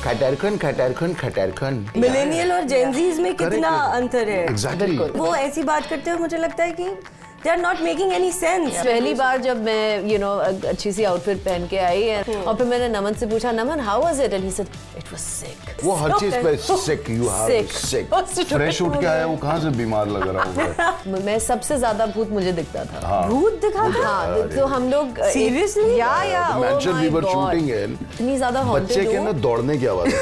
खटरखन खटरखन खटरखन। Millennial और Gen Zs में कितना अंतर है। Exactly. वो ऐसी बात करते हुए मुझे लगता है कि they are not making any sense. पहली बार जब मैं अच्छी सी आउटफिट पहन के आई और फिर मैंने नमन से पूछा, नमन how was it? And he said it was sick. वो हर चीज पे sick, you have sick. Fresh उठ के आया, वो कहाँ से बीमार लग रहा होगा। मैं सबसे ज्यादा भूत मुझे दिखता था। भूत दिखा था? हाँ, तो हम लोग सीरियसली या मैंचर वी वर शूटिंग इन, इतनी ज्यादा बच्चे के ना दौड़ने की आवाज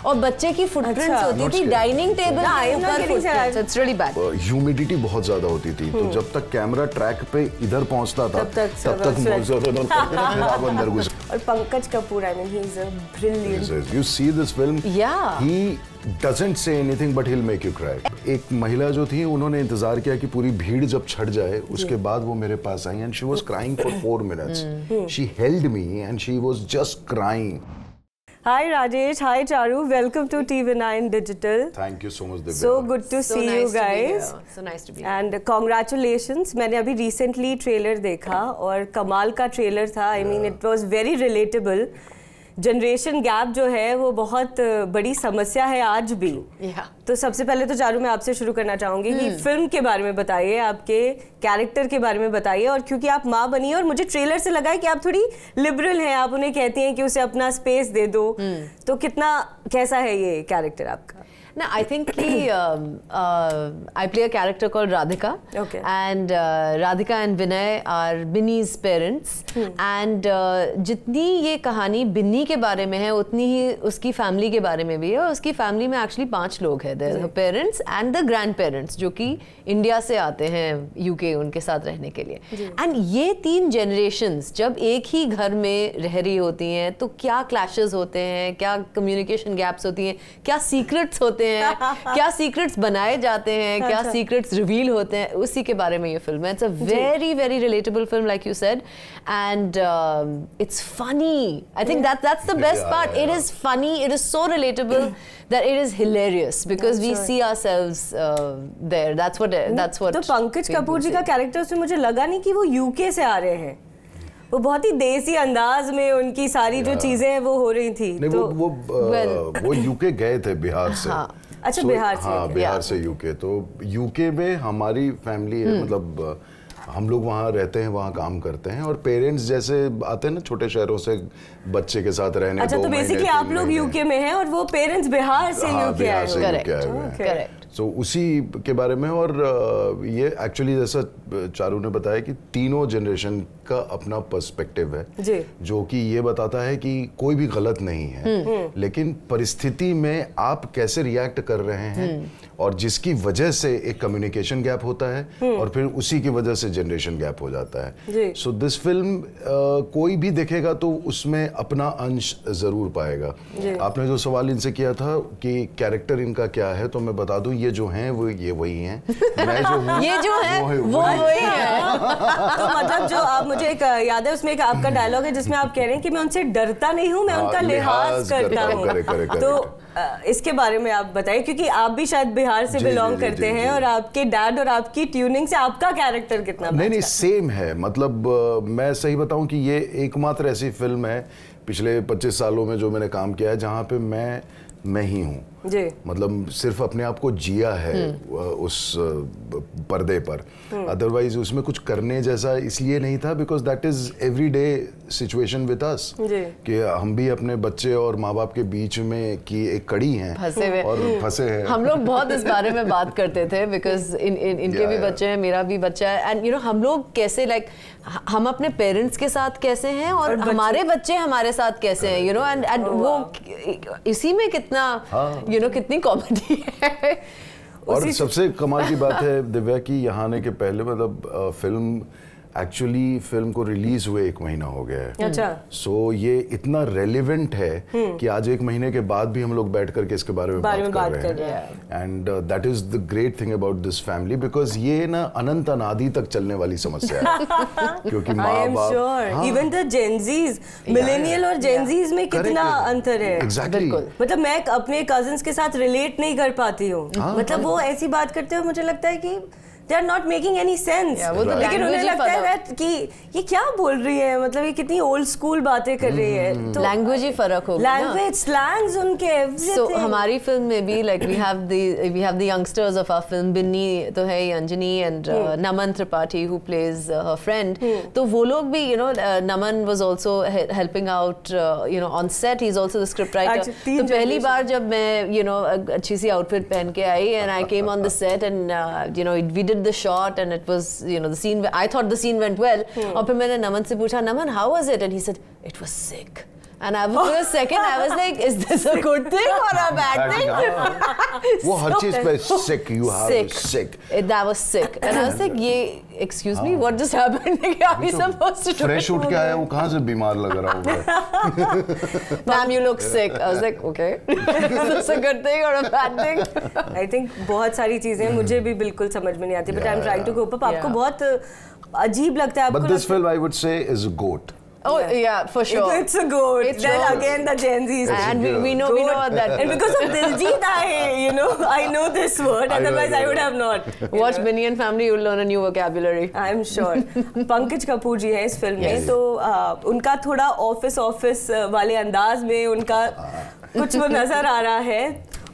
और बच्चे की फुटप्रिंट्स होती थी डाइनिंग टेबल के ऊपर। It's really bad. ह्यूमिडिटी बहुत ज्यादा होती थी, तो जब तक कैमरा ट्रैक पे इधर पहुंचता था तब तक आप अंदर घुस। और Pankaj Kapoor, I mean he is a brilliant. You see this film, he doesn't say anything but he'll make you cry. एक महिला जो थी, उन्होंने इंतजार किया कि पूरी भीड़ जब छट जाए, उसके बाद वो मेरे पास आई and she was crying for 4 minutes. She held me and she was just crying. Hi Rajesh, hi Charu, welcome to TV9 Digital. Thank you so much, Divya. So good to see you guys. So nice to be here. And congratulations. मैंने अभी recently trailer देखा और कमाल का trailer था. I mean it was very relatable. Generation gap जो है वो बहुत बड़ी समस्या है आज भी। तो सबसे पहले तो चारू मैं आपसे शुरू करना चाहूंगी कि फिल्म के बारे में बताइए, आपके कैरेक्टर के बारे में बताइए। और क्योंकि आप माँ बनी है और मुझे ट्रेलर से लगा है कि आप थोड़ी लिबरल हैं, आप उन्हें कहती हैं कि उसे अपना स्पेस दे दो, तो कैसा है ये कैरेक्टर आपका? No, I think I play a character called Radhika. Okay. And Radhika and Vinay are Binny's parents. And जितनी ये कहानी बिन्नी के बारे में है, उतनी ही उसकी फैमिली के बारे में भी है। और उसकी फैमिली में एक्चुअली 5 लोग हैं, her parents and the grandparents, जो कि इंडिया से आते हैं UK उनके साथ रहने के लिए। एंड ये 3 जनरेशन्स जब एक ही घर में रह रही होती हैं, तो क्या क्लैशेस होते हैं, क्या कम्युनिकेशन गैप्स होती हैं, क्या सीक्रेट्स होते हैं, क्या सीक्रेट्स बनाए जाते हैं, क्या सीक्रेट्स रिवील होते हैं, उसी के बारे में ये फिल्म है। It's a very very relatable film, like you said, and it's funny. I think that's the best part. It is funny, it is so relatable that it is hilarious because we see ourselves there. That's what तो पंकज कपूर जी का character उसमें मुझे लगा नहीं कि वो UK से आ रहे हैं। वो बहुत ही देसी अंदाज में उनकी सारी जो चीजें हैं वो हो रही थी। नहीं, तो वो यूके गए थे बिहार से। अच्छा, बिहार से। हाँ, बिहार से यूके। तो यूके में हमारी फैमिली है, मतलब हम लोग वहाँ रहते हैं, वहाँ काम करते हैं, और पेरेंट्स जैसे आते हैं ना छोटे शहरों से बच्चे के साथ रहने। अच्छा, तो बेसिकली आप लोग यूके में हैं और वो पेरेंट्स बिहार से यूके आए हैं। करेक्ट। तो उसी के बारे में, और ये एक्चुअली जैसा चारू ने बताया कि तीनों जनरेशन का अपना पर्सपेक्टिव है, जो कि ये बताता है कि कोई भी गलत नहीं है, लेकिन परिस्थिति में आप कैसे रिएक्ट कर रहे हैं, और जिसकी वजह से एक कम्युनिकेशन गैप होता है, और फिर उसी की वजह से जनरेशन गैप हो जाता है। सो दिस फिल्म कोई भी देखेगा तो उसमें अपना अंश जरूर पाएगा। आपने जो सवाल इनसे किया था कि कैरेक्टर इनका क्या है, तो मैं बता दूं, ये जो हैं वो ये वही हैं, मैं जो हूँ ये जो है वो वही है। तो मतलब जो आप, मुझे एक याद है, उसमें एक आपका डायलॉग है जिसमें आप कह रहे हैं कि मैं उनसे डरता नहीं हूँ, मैं उनका लिहाज करता हूँ। तो इसके बारे में आप बताइए, क्योंकि आप भी शायद बिहार से बिलोंग करते हैं, और आपके डैड और आपकी ट्यूनिंग से आपका कैरेक्टर कितना नहीं सेम है। मतलब मैं सही बताऊं कि ये एकमात्र ऐसी फिल्म है पिछले 25 सालों में जो मैंने काम किया है जहाँ पे मैं ही हूँ। मतलब सिर्फ अपने आप को जिया है उस पर्दे पर। अदरवाइज उसमें कुछ करने जैसा इसलिए नहीं था because that is everyday situation with us, कि हम भी अपने बच्चे और माँ बाप के बीच में की एक कड़ी हैं, फंसे हैं। हम लोग बहुत इस बारे में बात करते थे बिकॉज इनके भी बच्चे हैं, मेरा भी बच्चा है, एंड हम लोग कैसे हम अपने पेरेंट्स के साथ कैसे हैं और हमारे बच्चे हमारे साथ कैसे हैं, एंड वो इसी में कितना कितनी कॉमेडी है। और सबसे कमाल की बात है दिव्या की, यहाँ आने के पहले मतलब फिल्म को रिलीज हुए 1 महीना हो गया है। अच्छा। सो ये इतना रेलेवेंट है कि आज 1 महीने के बाद भी हम लोग बैठ करके इसके बारे में बात कर रहे हैं। And that is the great thing about this family, because ये ना अनंत अनादि तक चलने वाली समस्या है। क्योंकि माँ बाप, इवन द जेनजीज, मिलेनियल और जेनजीज में कितना अंतर है। एग्जैक्टली। मतलब मैं अपने कजिन्स के साथ रिलेट नहीं कर पाती हूँ। मतलब वो ऐसी बात करते हुए मुझे लगता है कि they are not making any sense. लेकिन उन्हें लगता है कि ये क्या बोल रही है, मतलब ये कितनी old school बातें कर रही है. तो लैंग्वेज ही फर्क हो गया. Language, slangs उनके everything. So हमारी फिल्म में भी like we have the youngsters of our film. Binni तो है, Anjani and Naman Tripathi who plays her friend. तो वो लोग भी Naman was also helping out on set. He's also the script writer. तो पहली बार जब मैं अच्छी सी outfit पहन के आई and I came on the set and we did the shot and it was the scene. I thought the scene went well. और फिर मैंने नमन से पूछा, Naman, how was it? And he said it was sick. And for a second I was like, is this a good thing or a bad thing? वो हर चीज पे sick, you have sick. That was sick. And I was like, excuse me, what just happened? Are we supposed to do? Fresh उठ के आया, वो कहाँ से बीमार लग रहा होगा? Ma'am, you look sick. I was like, okay. Is this a good thing or a bad thing? I think बहुत सारी चीजें मुझे भी बिल्कुल समझ में नहीं आती. But I'm trying to cope up. आपको बहुत अजीब लगता है. But this film I would say is a goat. Oh yeah, for sure. It's a goat. It's then again the Gen Z's. And we know what that. And because of Diljit, I know this word. Otherwise, I would have not. Watch Binny and Family, you'll learn a new vocabulary. I'm sure. Pankaj Kapoor जी हैं इस film में, तो उनका थोड़ा office वाले अंदाज में उनका कुछ वो नजर आ रहा है.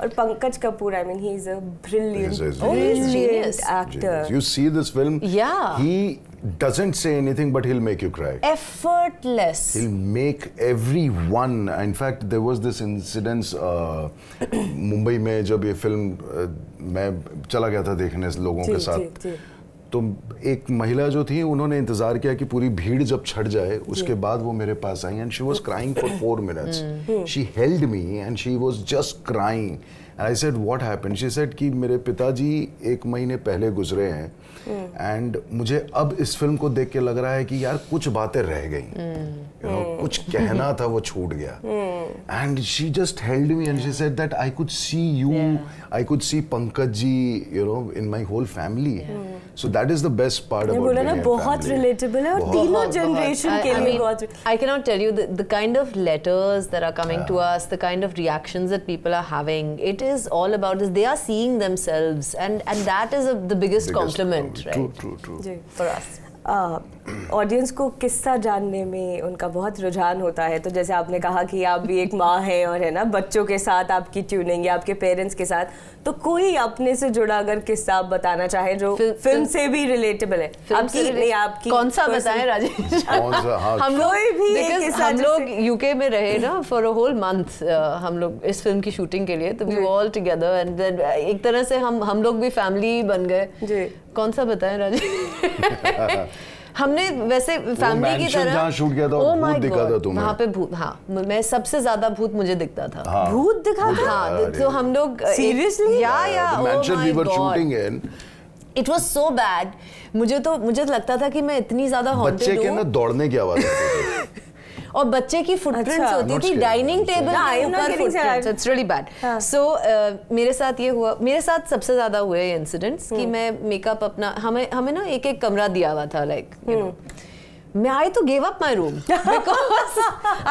और Pankaj Kapoor, I mean, he's a brilliant actor. You see this film? Yeah. He doesn't say anything, but he'll make you cry. Effortless. He'll make everyone. In fact, there was this incident Mumbai में जब ये फिल्म मैं चला गया था देखने लोगों के साथ. तो एक महिला जो थी, उन्होंने इंतजार किया कि पूरी भीड़ जब छट जाए, उसके बाद वो मेरे पास आई and she was crying for 4 minutes. She held me and she was just crying. I said what happened? She said कि मेरे पिताजी 1 महीने पहले गुजरे हैं एंड मुझे अब इस फिल्म को देख के लग रहा है कि यार कुछ बातें रह गई, कुछ कहना था वो छूट गया. And she just held me and she said that I could see you, I could see Pankaj ji in my whole family. So that is the best part about it. बहुत रिलेटेबल है और तीनों जनरेशन के लिए बहुत. I can not tell you the kind of letters that are coming to us, the kind of reactions that people are having, it is all about this. They are seeing themselves and that is the biggest compliment, right? True. For us. Audience को किस्सा जानने में उनका बहुत रुझान होता है. तो जैसे आपने कहा कि आप भी एक माँ हैं और है ना, बच्चों के साथ आपकी ट्यूनिंग या आपके पेरेंट्स के साथ, तो कोई अपने से जुड़ा अगर किस्सा आप बताना चाहे जो फिल्म से भी रिलेटेबल है, आपकी कौन सा बताएं राजेश? हम लोग यूके में रहे ना फॉर अ होल मंथ, हम लोग इस फिल्म की शूटिंग के लिए, तो we all together and then एक तरह से हम लोग भी फैमिली बन गए. कौन सा बताएं राजेश? हमने वैसे फैमिली की तरह जहाँ शूट किया था, भूत दिखा था तुम्हें वहाँ पे. भूत, हाँ, मैं सबसे ज्यादा भूत मुझे दिखता था. भूत दिखा था? हाँ, तो हम लोग सीरियसली, या mansion we were shooting in. It was so bad. मुझे लगता था कि मैं इतनी ज्यादा haunted हूँ. बच्चे के ना दौड़ने की आवाज आती थी और बच्चे की फुटप्रिंट्स होती थी डाइनिंग टेबल के ऊपर footprints. It's really bad. So मेरे साथ ये हुआ, मेरे साथ सबसे ज्यादा हुए ये इंसिडेंट्स कि मैं मेकअप अपना, हमें ना एक कमरा दिया हुआ था, लाइक I तो gave up my room because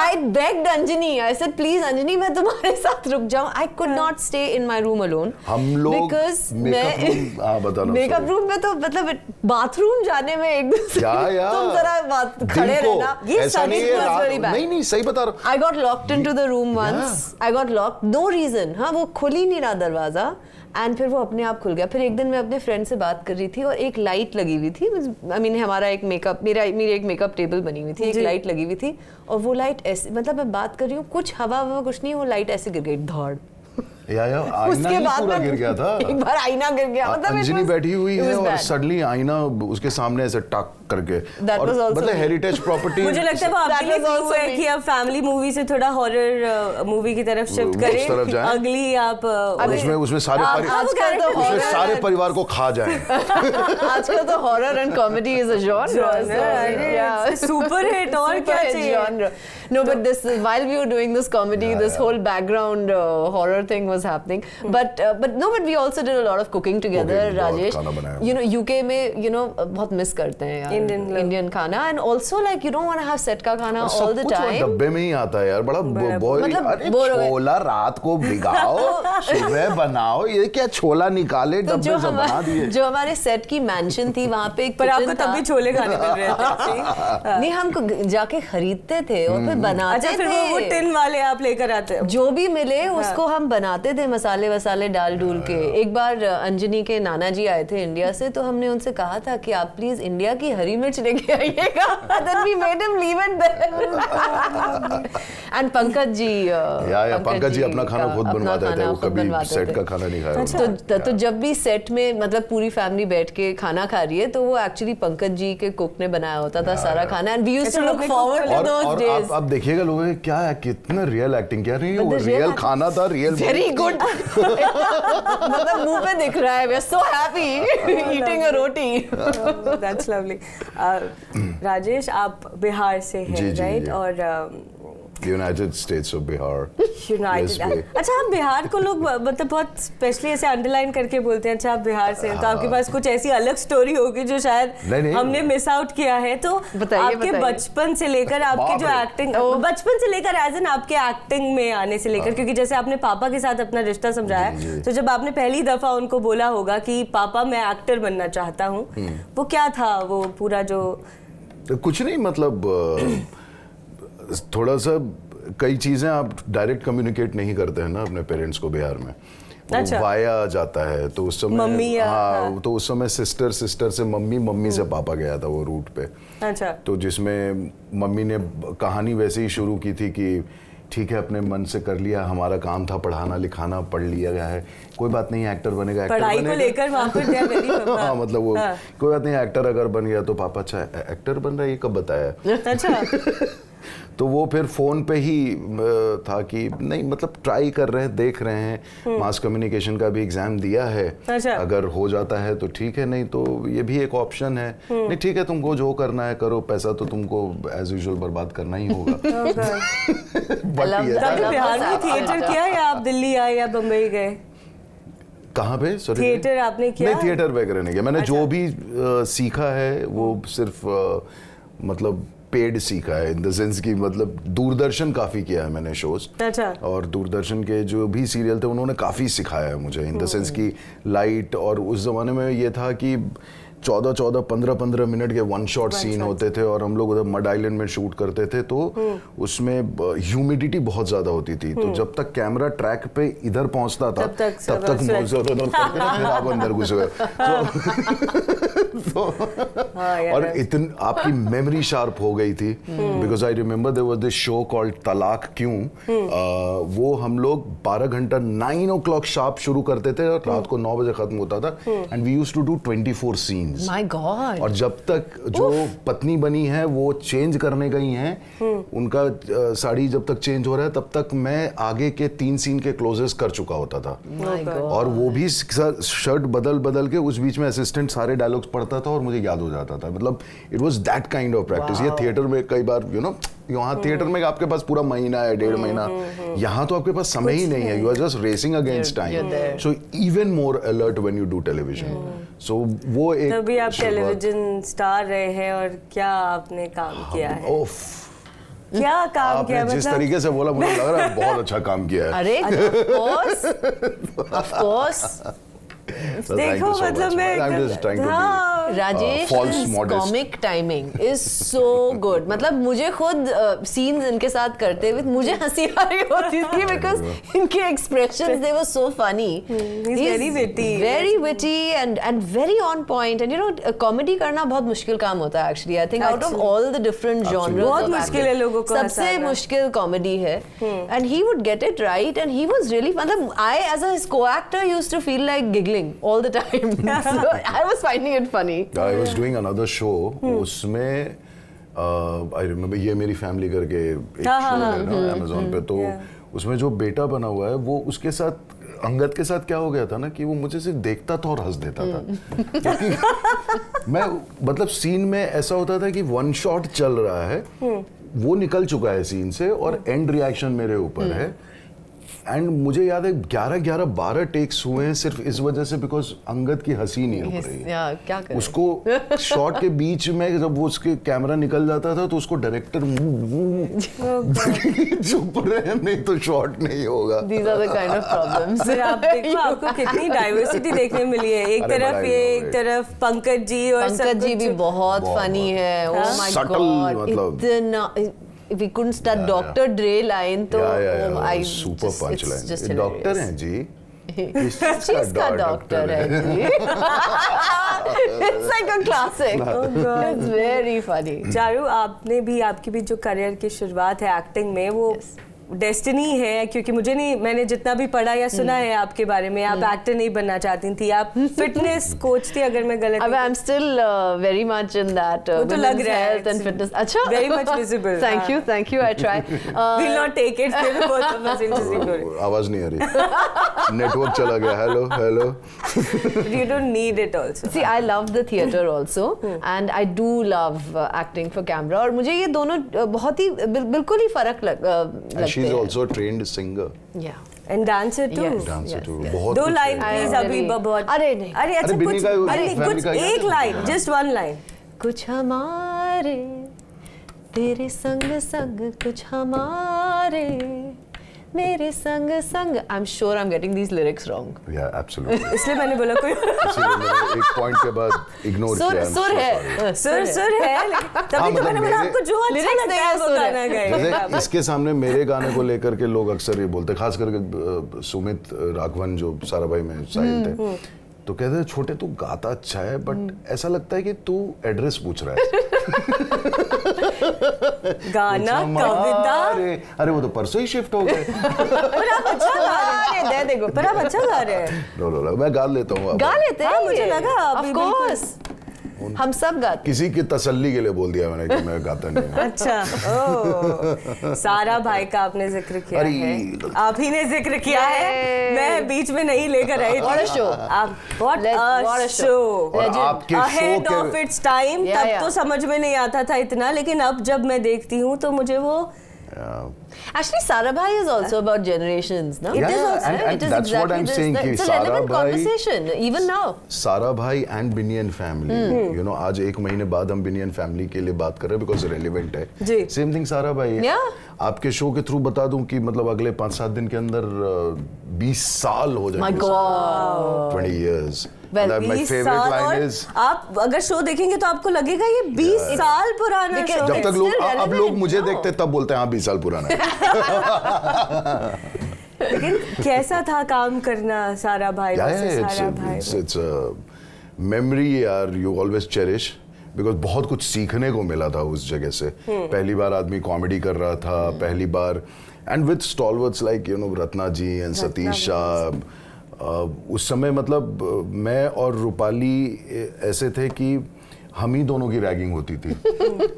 I begged Anjani. I said, please Anjani, मैं तुम्हारे साथ रुक जाऊँ. I could not stay in my room alone. हम लोग because मेकअप रूम में तो मतलब बाथरूम जाने में एक दूसरे तुम जरा खड़े रहना, ये नहीं सही बता रहा हूँ. I got locked into the room once. I got locked, no reason. हाँ, वो खुल ही नहीं रहा दरवाजा एंड फिर वो अपने आप खुल गया. फिर एक दिन मैं अपने फ्रेंड से बात कर रही थी और एक लाइट लगी हुई थी. आई मीन हमारा एक मेकअप, मेरी एक मेकअप टेबल बनी हुई थी, एक लाइट लगी हुई थी और वो लाइट ऐसे, मतलब मैं बात कर रही हूँ, कुछ हवा कुछ नहीं, वो लाइट ऐसे गिर गई धड़. आईना ही पूरा गिर गया था. एक बार आईना गिर गया. मतलब अंजनी बैठी हुई है और सडनली आईना उसके सामने ऐसे टक करके. मतलब हेरिटेज प्रॉपर्टी. मुझे लगता है वो आपके लिए व्यू है कि आप फैमिली मूवी से थोड़ा हॉरर मूवी की तरफ शिफ्ट करें. अगली आप उसमें सारे परिवार को खा जाएं. आजकल तो horror and comedy is a genre. Super hit. और क्या चाहिए? No, but this while we were doing this comedy, this whole background horror thing was happening. But we also did a lot of cooking together, Rajesh. You know, UK में बहुत miss करते हैं यार. Indian खाना, and also like you don't want to have set का खाना all the time. डब्बे में ही आता है यार, बड़ा अरे छोला रात को भिगाओ सुबह बनाओ, ये क्या छोला निकाले डब्बे से बना दिए। जो हमारे सेट की मैंशन थी वहाँ पे पर आपको तब भी छोले खाने मिल रहे थे। नहीं, हम जाके खरीदते थे और फिर बनाते थे। फिर वो टिन वाले आप लेकर आते, जो भी मिले उसको हम बनाते थे, मसाले वसाले डाल डूल के। एक बार अंजनी के नाना जी आए थे इंडिया से, तो हमने उनसे कहा था कि आप प्लीज इंडिया की हरी मिर्च लेके आइएगा। Then we made him leave it there. And Pankaj ji, Pankaj ji अपना खाना खुद बनवाते थे, वो कभी सेट का खाना नहीं खाया। तो जब भी सेट में मतलब पूरी फैमिली बैठ के खाना खा रही है, तो वो एक्चुअली पंकज जी के कुक ने बनाया होता था सारा खाना, and we used to look forward to those days. आप देखिएगा लोगों ने क्या है, कितना रियल एक्टिंग किया रही है, वो रियल खाना था, रियल वेरी गुड। मतलब मुंह पे दिख रहा है, we are so happy eating a roti. That's lovely. Rajesh, आप बिहार से हैं, राइट? और United States of Bihar. United, अच्छा, आप बिहार को लोग मतलब बहुत स्पेशली ऐसे अंडरलाइन करके बोलते हैं, अच्छा आप बिहार से हैं, तो आपके पास कुछ ऐसी अलग स्टोरी होगी जो शायद हमने मिस आउट किया है। तो आपके बचपन से लेकर आपके जो एक्टिंग, बचपन से लेकर एज एन आपके एक्टिंग में आने से लेकर, क्योंकि जैसे आपने पापा के साथ अपना रिश्ता समझाया, तो जब आपने पहली दफा उनको बोला होगा कि पापा मैं एक्टर बनना चाहता हूँ, वो क्या था वो पूरा जो? कुछ नहीं, मतलब थोड़ा सा कई चीजें आप डायरेक्ट कम्युनिकेट नहीं करते हैं ना अपने पेरेंट्स को बिहार में। अच्छा। वाया जाता है, तो उस समय मम्मी, हाँ, तो उस समय सिस्टर से मम्मी से पापा गया था वो रूट पे। अच्छा। तो जिसमें मम्मी ने कहानी वैसे ही शुरू की थी कि ठीक है अपने मन से कर लिया, हमारा काम था पढ़ाना लिखाना, पढ़ लिया गया है, कोई बात नहीं एक्टर बनेगा, एक्टर पढ़ाई बनेगा। को लेकर वहाँ पर हाँ, मतलब वो कोई बात नहीं एक्टर अगर बन गया तो पापा अच्छा एक्टर बन रहा है, ये कब बताया? अच्छा। तो वो फिर फोन पे ही था कि नहीं, मतलब ट्राई कर रहे हैं, देख रहे हैं, मास कम्युनिकेशन का भी एग्जाम दिया है। अच्छा। अगर हो जाता है तो ठीक है, नहीं तो ये भी एक ऑप्शन है। नहीं ठीक है, तुमको जो करना है करो, पैसा तो तुमको एज यूजुअल बर्बाद करना ही होगा। बिहार में थिएटर किया या आप दिल्ली आए या बम्बई गए? कहाँ पे? सॉरी, थिएटर आपने किया? नहीं, थिएटर वगैरह नहीं किया मैंने। अच्छा। जो भी सीखा है वो सिर्फ मतलब पेड सीखा है, इन द सेंस की मतलब दूरदर्शन काफी किया है मैंने शोज। अच्छा। और दूरदर्शन के जो भी सीरियल थे उन्होंने काफी सिखाया है मुझे, इन द सेंस की लाइट। और उस जमाने में ये था कि 15 मिनट के वन शॉट सीन होते थे, और हम लोग उधर मड आइलैंड में शूट करते थे, तो उसमें ह्यूमिडिटी बहुत ज्यादा होती थी। तो जब तक कैमरा ट्रैक पे इधर पहुंचा था तब तक फिर आप अंदर घुस गए। और इतनी आपकी मेमोरी शार्प हो गई थी, because I remember there was this show called Talaq Kyon. वो हम लोग 12 घंटा 9 o'clock शार्प शुरू करते थे और रात को 9 बजे खत्म होता था, and we used to do 24 scenes. My God. और जब तक जो पत्नी बनी है वो चेंज करने गई हैं, उनका साड़ी जब तक चेंज हो रहा है तब तक मैं आगे के 3 सीन के क्लोजेस कर चुका होता था। और वो भी शर्ट बदल के उस बीच में असिस्टेंट सारे डायलॉग्स पढ़ता था और मुझे याद हो जाता था। मतलब it was that kind of practice. ये थिएटर में कई बार यहाँ थिएटर में आपके पास पूरा महीना है, 1.5 महीना, यहाँ तो आपके पास समय ही नहीं है। You are just racing against time, so even more alert when you do television. So वो एक तभी आप टेलीविजन स्टार रहे हैं, और क्या आपने काम किया है? क्या काम किया? मतलब जिस तरीके से बोला मुझे लग रहा है बहुत अच्छा काम किया है। अरे ऑफ कोर्स देखो मतलब मैं Rajesh comic timing is so good. मतलब मुझे खुद सीन्स इनके साथ करते हुए मुझे हंसी आ रही होती थी, बिकॉज इनके expressions they were so funny. Very witty and very on point. And you know comedy करना बहुत मुश्किल काम होता है actually. I think out of all the different genres बहुत मुश्किल है लोगों को, सबसे मुश्किल कॉमेडी है। And he would get it right, and he was really, मतलब I as a co-actor used to feel like giggling all the time. So I was finding it funny. I was doing another show. उसमें I remember ये मेरी family करके एक show है ना Amazon पे, तो उसमें जो बेटा बना हुआ है वो उसके साथ अंगद के साथ क्या हो गया था ना कि वो मुझे सिर्फ देखता था और हंस देता था। मैं मतलब सीन में ऐसा होता था कि वन शॉट चल रहा है, वो निकल चुका है सीन से और एंड रिएक्शन मेरे ऊपर है, एंड मुझे याद है 11 टेक्स हुए हैं सिर्फ इस वजह से बिकॉज अंगद की हंसी नहीं रुक रही है। क्या करें? उसको शॉट के बीच में जब वो उसके कैमरा निकल जाता था तो उसको डायरेक्टर चुप रहे, नहीं तो शॉट नहीं होगा। These are the kind of problems. आप देखो आपको कितनी डाइवर्सिटी देखने मिली है, एक तरफ ये, एक तरफ पंकज जी, और पंकज जी भी बहुत फनी है। ओह माय गॉड, इतना we couldn't start Dr. Dre line तो सुपर पंच लाइन। डॉक्टर हैं जी, किसका डॉक्टर है जी? It's like a classic. It's very funny. Charu, आपने भी, आपकी भी जो करियर की शुरुआत है एक्टिंग में, वो डेस्टिनी है, क्योंकि मैंने जितना भी पढ़ा या सुना है आपके बारे में, आप एक्टर नहीं बनना चाहती थी, आप फिटनेस कोच थी, अगर मैं गलत। अब I am still very much in that women's health and fitness. अच्छा, very much visible. Thank you, I try. We'll not take it. फिर both of us will just ignore it. आवाज नहीं आ रही, नेटवर्क चला गया। Hello You don't need it also. See, I love the theatre also, and I do love acting for camera. और मुझे ये दोनों बहुत ही बिल्कुल ही फर्क लगते हैं। She is also a trained singer. Yeah. And dancer too. Yes. Dancer Yes, too. yes. बहुत दो कुछ लाइन है। प्लीज अभी बहुत। अरे नहीं, अरे अच्छा बिन्नी कुछ, का अरे family कुछ का एक याद लाइन, है। just one line. कुछ हमारे तेरे संग संग, कुछ हमारे मेरे संग संग। I'm sure I'm getting these lyrics wrong. Yeah, absolutely. इसलिए मैंने बोला कोई इसीलिए मैंने एक पॉइंट के बाद इग्नोर किया। सुर है, सुर है, लेकिन तभी तो मैंने बोला आपको जो अच्छा लगता है वो गाना गाइए। इसके सामने मेरे गाने को लेकर के लोग अक्सर ये बोलते, खास करके सुमित राघवन जो सारा भाई में साहिल थे, तो कहते हैं छोटे तू गाता अच्छा है, बट ऐसा लगता है कि तू एड्रेस पूछ रहा है। गाना, कविता, अरे वो तो परसों ही शिफ्ट हो गए। पर आप अच्छा गा रहे हैं, दे देखो, पर आप अच्छा गा रहे हैं। लो मैं गा लेता हूँ। गा लेते हैं, मुझे लगा ऑफ कोर्स हम सब गाते। किसी की तसल्ली के लिए बोल दिया मैंने कि मैं गाता नहीं हूँ। अच्छा, ओह, सारा भाई का आपने जिक्र किया है, आप ही ने जिक्र किया है, मैं बीच में नहीं लेकर आई। What a show! What a show! और आपके Ahead show of its time, तब तो समझ में नहीं आता था इतना, लेकिन अब जब मैं देखती हूँ तो मुझे वो Actually, Sarabhai is also about generations, no? Yeah, It is also, and it is that's what exactly I'm this. saying कि It's a relevant Sarabhai- conversation, even now. Sarabhai and बिनियन फैमिली, यू नो, आज एक महीने बाद हम बिनियन family के लिए बात कर रहे हैं बिकॉज रेलिवेंट है। जी। Same thing Sarabhai. Yeah. आपके शो के थ्रू बता दूं कि मतलब अगले 5-7 दिन के अंदर 20 साल हो जाएंगे। My God. 20 years. Well, My 20 favorite साल, line और is, आप अगर शो देखेंगे तो आपको लगेगा ये 20 साल पुराना Because शो जब है। तक लोग still अब लोग relevant मुझे now. देखते तब बोलते हैं हाँ 20 साल पुराना है। लेकिन कैसा था काम करना सारा भाई versus सारा भाई? it's a memory यार, you always cherish बिकॉज बहुत कुछ सीखने को मिला था उस जगह से। पहली बार आदमी कॉमेडी कर रहा था, पहली बार, and with stalwarts like you know Ratna ji and Satish Shah. उस समय मतलब मैं और रूपाली ऐसे थे कि हम ही दोनों की रैगिंग होती थी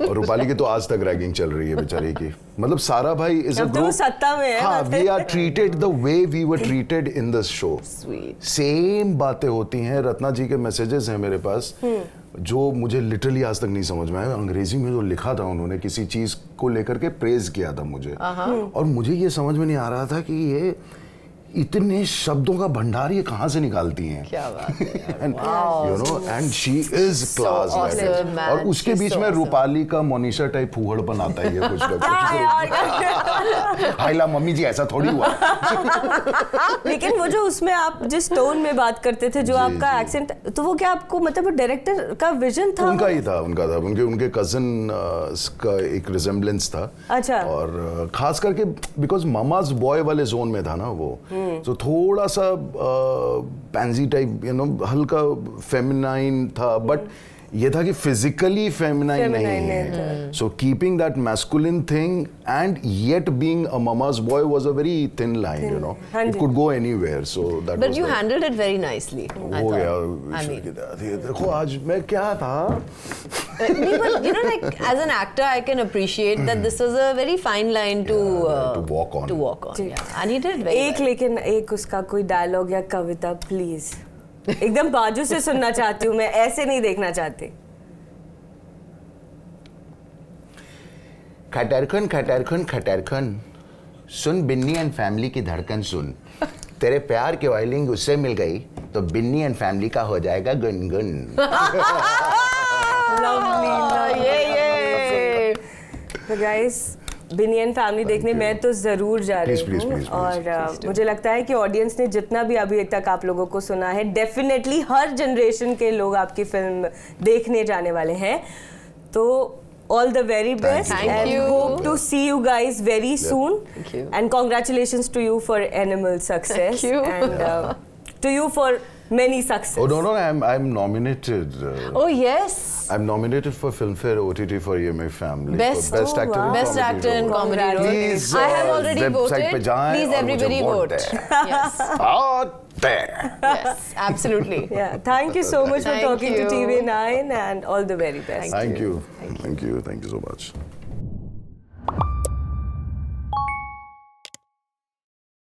और रूपाली की तो आज तक रैगिंग चल रही है बेचारी की। मतलब सारा भाई इज अ अब तो ग्रुप, सत्ता में है। हाँ, we are treated the way we were treated in this show. Same बातें होती हैं। रत्ना जी के मैसेजेस हैं मेरे पास जो मुझे लिटरली आज तक नहीं समझ में आया। अंग्रेजी में जो लिखा था उन्होंने किसी चीज को लेकर के प्रेज किया था मुझे, और मुझे ये समझ में नहीं आ रहा था कि ये इतने शब्दों का भंडार ये कहाँ से निकालती हैं। क्या बात है, you know, and she is class. और उसके बीच में रूपाली का मोनिशा टाइप फूहड़पन आता है ये कुछ ना कुछ। हाइला मम्मी जी ऐसा थोड़ी हुआ। लेकिन वो जो उसमें आप जिस टोन में बात करते थे, जो आपका एक्सेंट, तो वो क्या आपको मतलब डायरेक्टर का विजन था? उनका ही था, उनका था। उनके कजिन का एक रिजेम्बलेंस था। अच्छा। और खास करके बिकॉज मामाज बॉय वाले जोन में था ना वो, तो थोड़ा सा पैंजी टाइप, यू नो, हल्का फेमिनाइन था, बट ये था कि फिजिकली फेमिनाइन नहीं है। So keeping that masculine thing and yet being a mama's boy was a very thin line, you know, it could go anywhere. So that But you handled it very nicely. हो गया। देखो आज मैं क्या था। नहीं, but you know, like as an actor, I can appreciate that this was a very fine line to walk on. To walk on, yeah. And he did very well. लेकिन एक उसका कोई डायलॉग या कविता प्लीज, एकदम बाजू से सुनना चाहती हूँ मैं, ऐसे नहीं देखना चाहती। खटरखन खटरखन खटरखन सुन बिन्नी एंड फैमिली की धड़कन सुन, तेरे प्यार की ऑयलिंग उससे मिल गई तो बिन्नी एंड फैमिली का हो जाएगा गुनगुन। तो गाइस बिनी एंड फैमिली देखने मैं तो जरूर जा रही हूँ और मुझे लगता है कि ऑडियंस ने जितना भी अभी तक आप लोगों को सुना है, डेफिनेटली हर जनरेशन के लोग आपकी फिल्म देखने जाने वाले हैं। तो all the very best and hope to see you guys very soon. Thank you. And congratulations to you for Animal success. Thank you. And to you for many success. Oh no, I'm nominated. Oh yes. I'm nominated for Filmfare OTT for EMA Family. Best actor. Best actor in comedy role. Please, I have already voted. Please everybody vote. Yes. Out there. Yes, absolutely. Yeah. Thank you so much for talking to TV9 and all the very best. Thank you. Thank you so much.